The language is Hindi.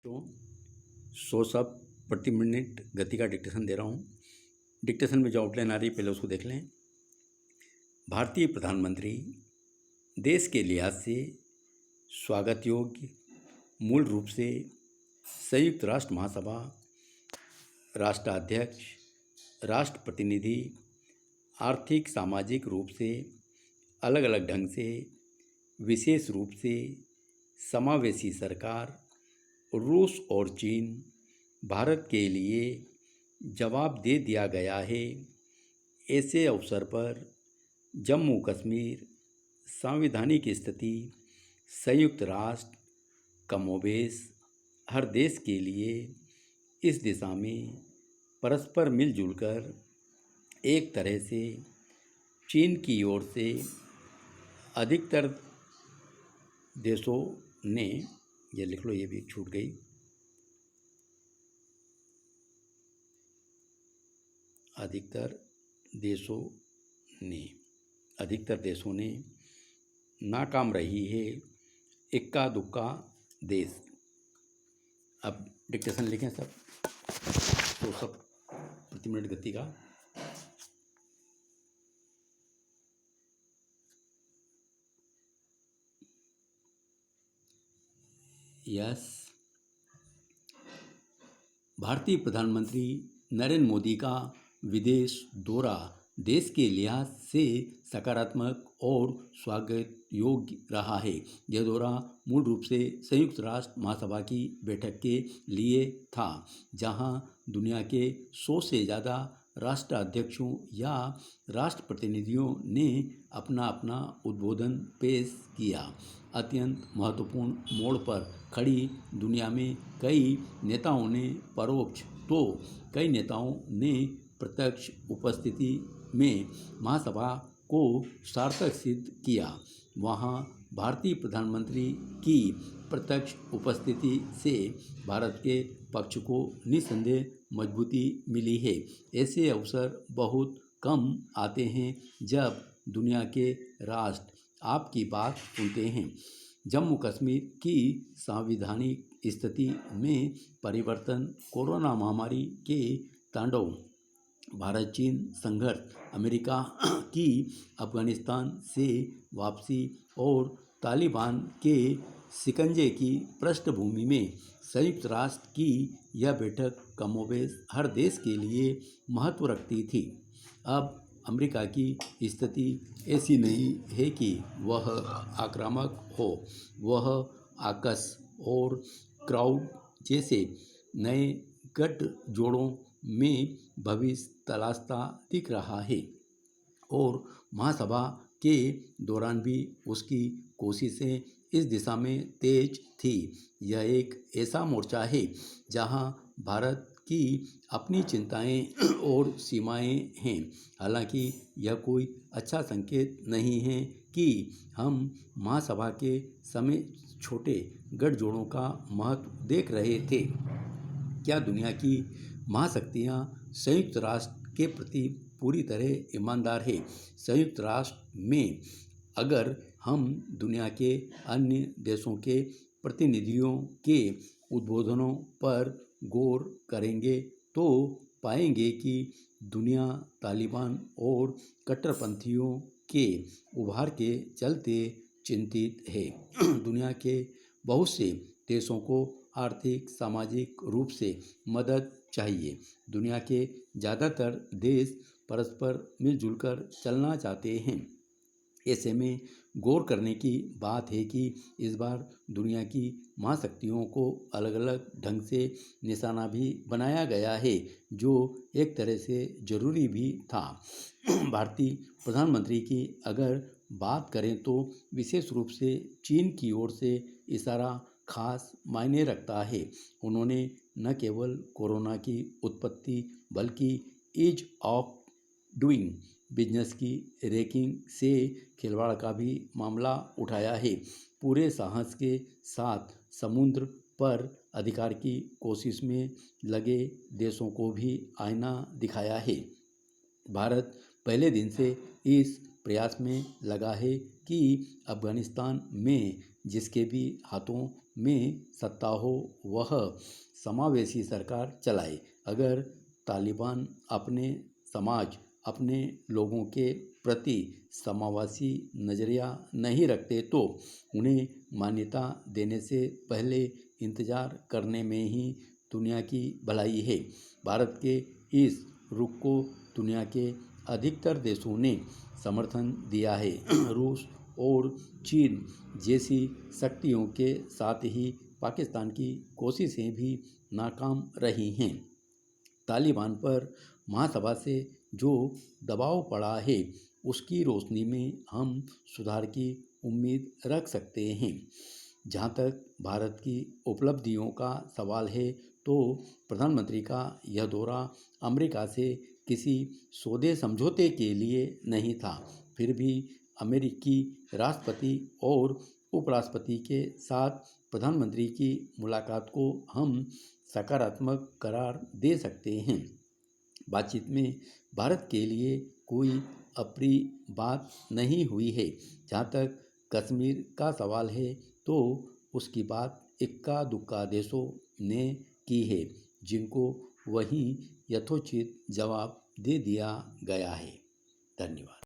तो 100 शब्द प्रति मिनट गति का डिक्टेशन दे रहा हूँ। डिक्टेशन में जो आउटलाइन आ रही है पहले उसको देख लें। भारतीय प्रधानमंत्री देश के लिहाज से स्वागत योग्य, मूल रूप से संयुक्त राष्ट्र महासभा, राष्ट्राध्यक्ष, राष्ट्र प्रतिनिधि, आर्थिक सामाजिक रूप से अलग अलग ढंग से, विशेष रूप से समावेशी सरकार, रूस और चीन, भारत के लिए जवाब दे दिया गया है। ऐसे अवसर पर जम्मू कश्मीर सांविधानिक स्थिति, संयुक्त राष्ट्र कमोबेश हर देश के लिए इस दिशा में परस्पर मिलजुल कर एक तरह से चीन की ओर से अधिकतर देशों ने, ये लिख लो, ये भी छूट गई, अधिकतर देशों ने नाकाम रही है इक्का दुक्का देश। अब डिक्टेशन लिखें सब, तो सब प्रति मिनट गति का। यस, भारतीय प्रधानमंत्री नरेंद्र मोदी का विदेश दौरा देश के लिहाज से सकारात्मक और स्वागत योग्य रहा है। यह दौरा मूल रूप से संयुक्त राष्ट्र महासभा की बैठक के लिए था, जहां दुनिया के 100 से ज़्यादा राष्ट्राध्यक्षों या राष्ट्र प्रतिनिधियों ने अपना अपना उद्बोधन पेश किया। अत्यंत महत्वपूर्ण मोड़ पर खड़ी दुनिया में कई नेताओं ने परोक्ष तो कई नेताओं ने प्रत्यक्ष उपस्थिति में महासभा को सार्थक सिद्ध किया। वहां भारतीय प्रधानमंत्री की प्रत्यक्ष उपस्थिति से भारत के पक्ष को निस्संदेह मजबूती मिली है। ऐसे अवसर बहुत कम आते हैं जब दुनिया के राष्ट्र आपकी बात सुनते हैं। जम्मू कश्मीर की संवैधानिक स्थिति में परिवर्तन, कोरोना महामारी के तांडव, भारत चीन संघर्ष, अमेरिका की अफगानिस्तान से वापसी और तालिबान के शिकंजे की पृष्ठभूमि में संयुक्त राष्ट्र की यह बैठक कमोबेश हर देश के लिए महत्व रखती थी। अब अमेरिका की स्थिति ऐसी नहीं है कि वह आक्रामक हो, वह आकस और क्राउड जैसे नए गठजोड़ों में भविष्य तलाशता दिख रहा है और महासभा के दौरान भी उसकी कोशिशें इस दिशा में तेज थी। यह एक ऐसा मोर्चा है जहां भारत की अपनी चिंताएं और सीमाएं हैं। हालांकि यह कोई अच्छा संकेत नहीं है कि हम महासभा के समय छोटे गठजोड़ों का महत्व देख रहे थे। क्या दुनिया की महाशक्तियां संयुक्त राष्ट्र के प्रति पूरी तरह ईमानदार है? संयुक्त राष्ट्र में अगर हम दुनिया के अन्य देशों के प्रतिनिधियों के उद्बोधनों पर गौर करेंगे तो पाएंगे कि दुनिया तालिबान और कट्टरपंथियों के उभार के चलते चिंतित है। दुनिया के बहुत से देशों को आर्थिक सामाजिक रूप से मदद चाहिए। दुनिया के ज़्यादातर देश परस्पर मिलजुल कर चलना चाहते हैं। ऐसे में गौर करने की बात है कि इस बार दुनिया की महाशक्तियों को अलग अलग ढंग से निशाना भी बनाया गया है, जो एक तरह से ज़रूरी भी था। भारतीय प्रधानमंत्री की अगर बात करें तो विशेष रूप से चीन की ओर से इशारा खास मायने रखता है। उन्होंने न केवल कोरोना की उत्पत्ति बल्कि ईज ऑफ डूइंग बिजनेस की रैंकिंग से खिलवाड़ का भी मामला उठाया है। पूरे साहस के साथ समुद्र पर अधिकार की कोशिश में लगे देशों को भी आईना दिखाया है। भारत पहले दिन से इस प्रयास में लगा है कि अफगानिस्तान में जिसके भी हाथों में सत्ता हो वह समावेशी सरकार चलाए। अगर तालिबान अपने समाज, अपने लोगों के प्रति समावेशी नज़रिया नहीं रखते तो उन्हें मान्यता देने से पहले इंतज़ार करने में ही दुनिया की भलाई है। भारत के इस रुख को दुनिया के अधिकतर देशों ने समर्थन दिया है। रूस और चीन जैसी शक्तियों के साथ ही पाकिस्तान की कोशिशें भी नाकाम रही हैं। तालिबान पर महासभा से जो दबाव पड़ा है उसकी रोशनी में हम सुधार की उम्मीद रख सकते हैं। जहाँ तक भारत की उपलब्धियों का सवाल है तो प्रधानमंत्री का यह दौरा अमेरिका से किसी सौदे समझौते के लिए नहीं था। फिर भी अमेरिकी राष्ट्रपति और उपराष्ट्रपति के साथ प्रधानमंत्री की मुलाकात को हम सकारात्मक करार दे सकते हैं। बातचीत में भारत के लिए कोई अप्रिय बात नहीं हुई है। जहाँ तक कश्मीर का सवाल है तो उसकी बात इक्का दुक्का देशों ने की है, जिनको वहीं यथोचित जवाब दे दिया गया है। धन्यवाद।